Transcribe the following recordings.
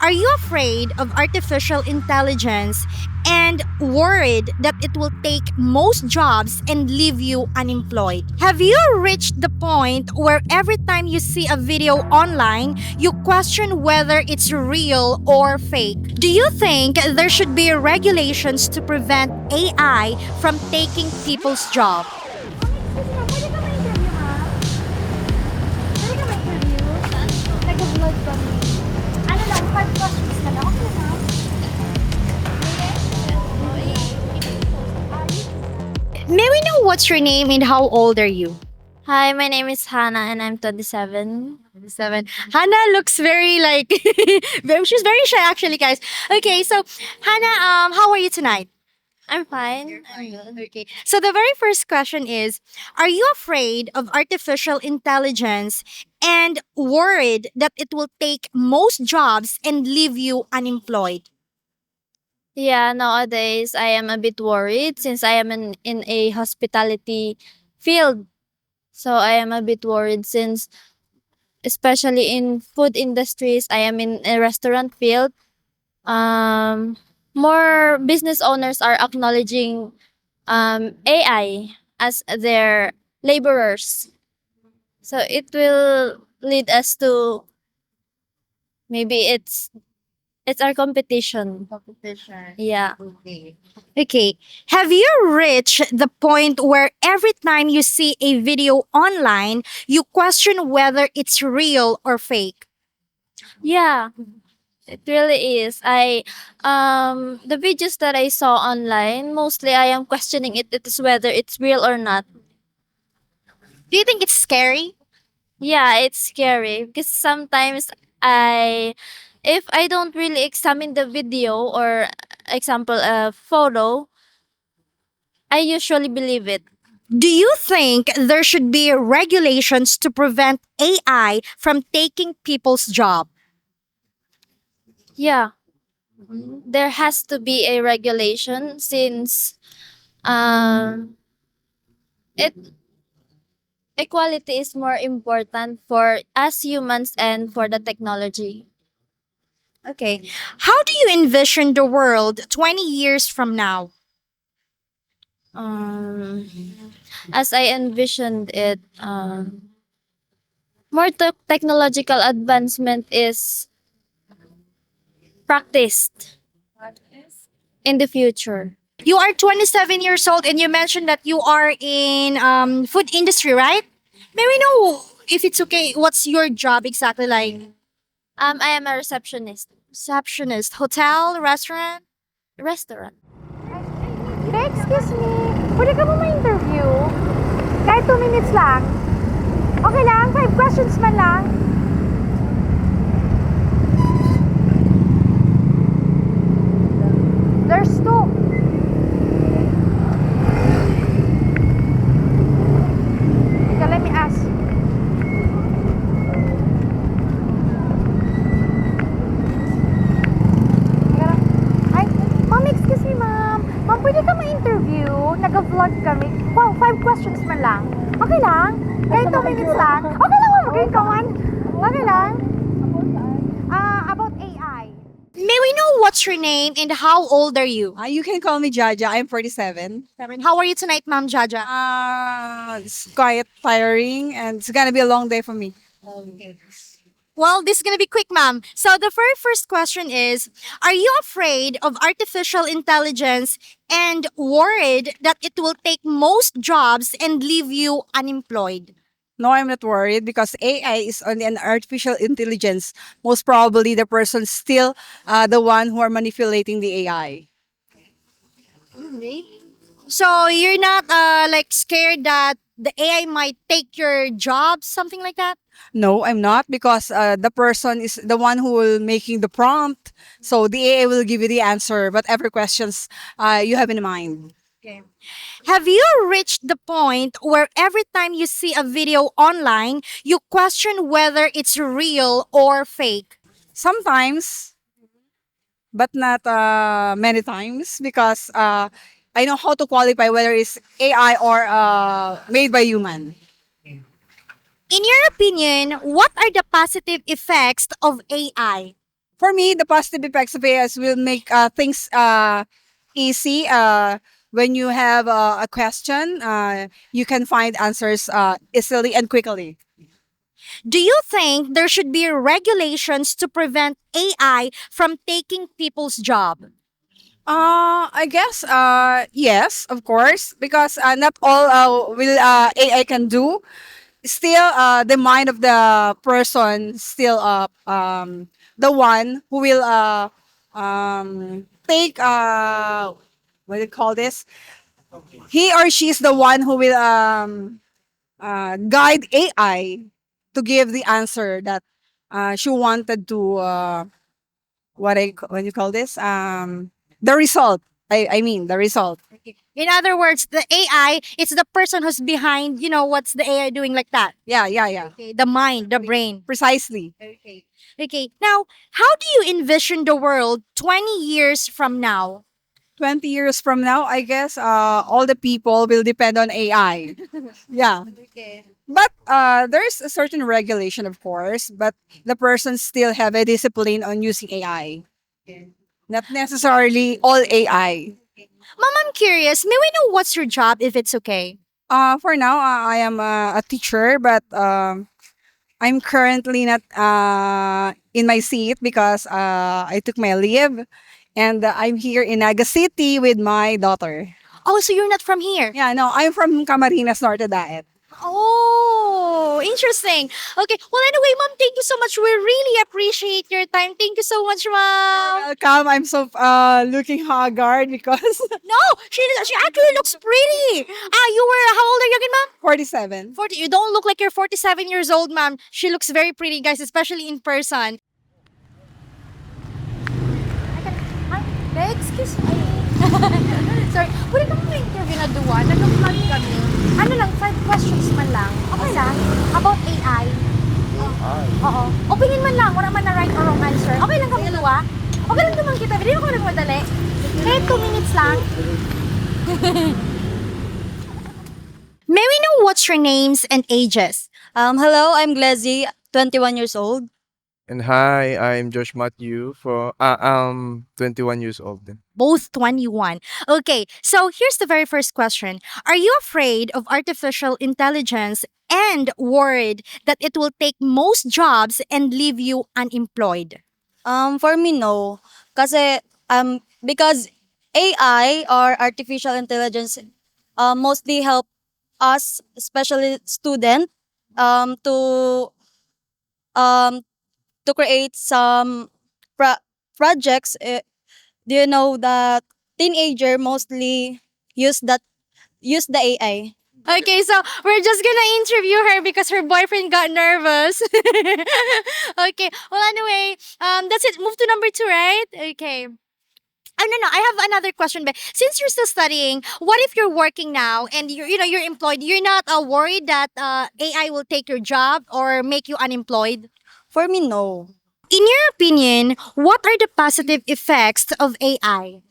Are you afraid of artificial intelligence and worried that it will take most jobs and leave you unemployed? Have you reached the point where every time you see a video online, you question whether it's real or fake? Do you think there should be regulations to prevent AI from taking people's job? Pwede ka ma-interview, ha? Pwede ka ma-interview? Nag-vlog kami. Ano lang, 5 questions na lang. Okay na. May we know what's your name and how old are you? Hi, my name is Hannah and I'm 27. 7. Hannah looks very like she's very shy actually, guys. Okay, so Hannah, how are you tonight? I'm fine. I'm good. Okay. So the very first question is, are you afraid of artificial intelligence and worried that it will take most jobs and leave you unemployed? Yeah, nowadays I am a bit worried since I am in a hospitality field. So I am a bit worried since especially in food industries, I am in a restaurant field. Um More business owners are acknowledging AI as their laborers. So it will lead us to maybe it's our competition. Competition. Yeah. Okay. Okay. Have you reached the point where every time you see a video online, you question whether it's real or fake? Yeah, it really is. The videos that I saw online, mostly I am questioning it is whether it's real or not. Do you think it's scary? Yeah, it's scary because sometimes I if I don't really examine the video or example a photo, I usually believe it. Do you think there should be regulations to prevent AI from taking people's job? Yeah, there has to be a regulation since um it equality is more important for us humans and for the technology. Okay. How do you envision the world 20 years from now? Um, as I envisioned it, more technological advancement is practiced in the future. You are 27 years old and you mentioned that you are in food industry, right? May we know if it's okay, what's your job exactly like? I am a receptionist. Receptionist, hotel, restaurant? Restaurant. Excuse me, pwede ka mo ma-interview? Kahit 2 minutes lang. Okay lang? 5 questions man lang. There's 2. Okay, let me ask. Ay, ma'am, excuse me, ma'am. Ma'am, pwede ka ma-interview? Nag-vlog kami. Wow, 5 questions man lang. Okay lang? Kahit 2 minutes lang. Okay lang, ma'am. Okay, come on. Okay lang. About AI. May we know what's your name and how old are you? You can call me Jaja. I'm 47. How are you tonight, Ma'am Jaja? It's quite tiring and it's gonna be a long day for me. Well, this is gonna be quick, ma'am. So the very first question is, are you afraid of artificial intelligence and worried that it will take most jobs and leave you unemployed? No, I'm not worried because AI is only an artificial intelligence. Most probably, the person still the one who are manipulating the AI. So you're not like scared that the AI might take your job, something like that? No, I'm not because the person is the one who will making the prompt. So the AI will give you the answer, whatever questions you have in mind. Have you reached the point where every time you see a video online, you question whether it's real or fake? Sometimes, but not many times because I know how to qualify whether it's AI or made by human. In your opinion, what are the positive effects of AI? For me, the positive effects of AI will make things easy. When you have a question, you can find answers easily and quickly. Do you think there should be regulations to prevent AI from taking people's job? I guess yes, of course, because not all will AI can do. Still, the mind of the person still the one who will take what do you call this? He or she is the one who will guide AI to give the answer that she wanted to what do you call this? The result. I mean the result. In other words, the AI, it's the person who's behind, what's the AI doing like that? Yeah, yeah, yeah. Okay, the mind, the brain. Precisely. Okay. Okay. Now, how do you envision the world 20 years from now? 20 years from now, I guess all the people will depend on AI. Yeah. Okay. But there's a certain regulation, of course, but the person still have a discipline on using AI. Not necessarily all AI. Mom, I'm curious. May we know what's your job if it's okay? For now, I am a teacher, but I'm currently not in my seat because I took my leave, and I'm here in Naga City with my daughter. Oh, so you're not from here? Yeah, no, I'm from Camarines Norte Daet. Oh, interesting. Okay. Well, anyway, Mom, thank you so much. We really appreciate your time. Thank you so much, Mom. Welcome. I'm so looking haggard because No, she actually looks pretty. You were, how old are you again, Mom? 47. 40. You don't look like you're 47 years old, Mom. She looks very pretty, guys, especially in person. Ay, Be, excuse me. Sorry, pwede kang may interview na duwa. Nag-vlog kami. Ano lang, 5 questions man lang. Okay lang. About AI. Oo. Opinion man lang. Wala man na right or wrong answer. Okay lang kami duwa. Okay lang naman kita. Hindi ko nagmadali. Kahit 2 minutes lang. May we know what's your names and ages? Hello, I'm Glezzy, 21 years old. And hi, I'm Josh Matthew for 21 years old. Both 21. Okay, so here's the very first question. Are you afraid of artificial intelligence and worried that it will take most jobs and leave you unemployed? For me, no. Kasi, because AI or artificial intelligence mostly help us, especially student, to um, to create some projects. Do you know that teenager mostly use the AI? Okay, so we're just gonna interview her because her boyfriend got nervous. Okay, well anyway, that's it. Move to number 2, right? Okay. Oh, no, I have another question. But since you're still studying, what if you're working now and you're employed? You're not worried that AI will take your job or make you unemployed? For me, no. In your opinion, what are the positive effects of AI?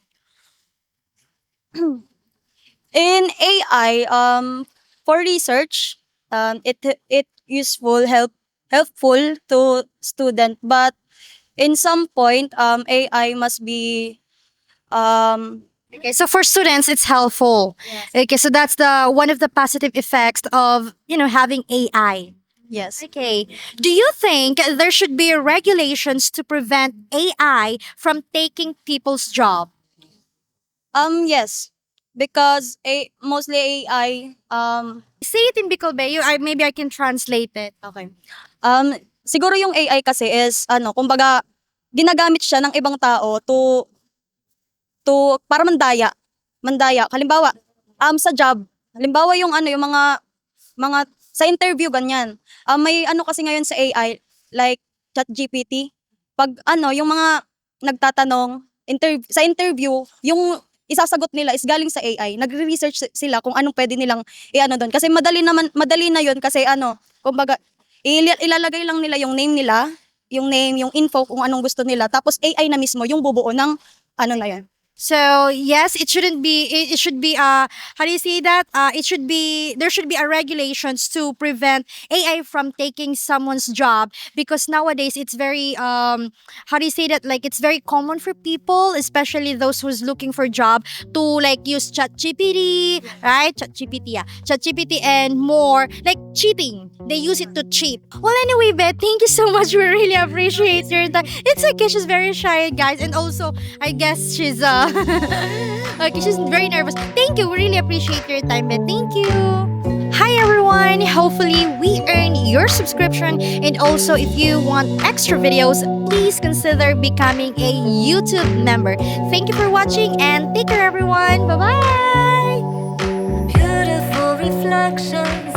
In AI, for research, it useful helpful to student, but in some point, AI must be Okay, so for students, it's helpful. Yes. Okay, so that's the one of the positive effects of having AI. yes. Okay, do you think there should be regulations to prevent AI from taking people's job? Yes, because mostly AI Say it in Bicol, maybe I can translate it. Okay. siguro yung AI kasi is kumbaga ginagamit siya ng ibang tao to para mandaya. Mandaya. Halimbawa, sa job, halimbawa yung yung mga sa interview ganyan. May kasi ngayon sa AI like ChatGPT. Pag yung mga nagtatanong sa interview, yung isasagot nila is galing sa AI. Nagre-research sila kung anong pwede nilang doon. Kasi madali na yun kasi kumbaga ilalagay lang nila, yung name, yung info kung anong gusto nila. Tapos AI na mismo yung bubuo ng na yan. So yes, it shouldn't be. It should be. How do you say that? It should be. There should be a regulations to prevent AI from taking someone's job, because nowadays it's very. How do you say that? Like, it's very common for people, especially those who's looking for job, to like use ChatGPT, right? ChatGPT, yeah, ChatGPT and more, like cheating. They use it to cheat. Well, anyway, Beth, thank you so much. We really appreciate your time. It's okay. She's very shy, guys, and also I guess she's okay, she's very nervous. Thank you. We really appreciate your time, Beth. Thank you. Hi everyone. Hopefully we earn your subscription, and also if you want extra videos, please consider becoming a YouTube member. Thank you for watching and take care everyone. Bye-bye. Beautiful reflection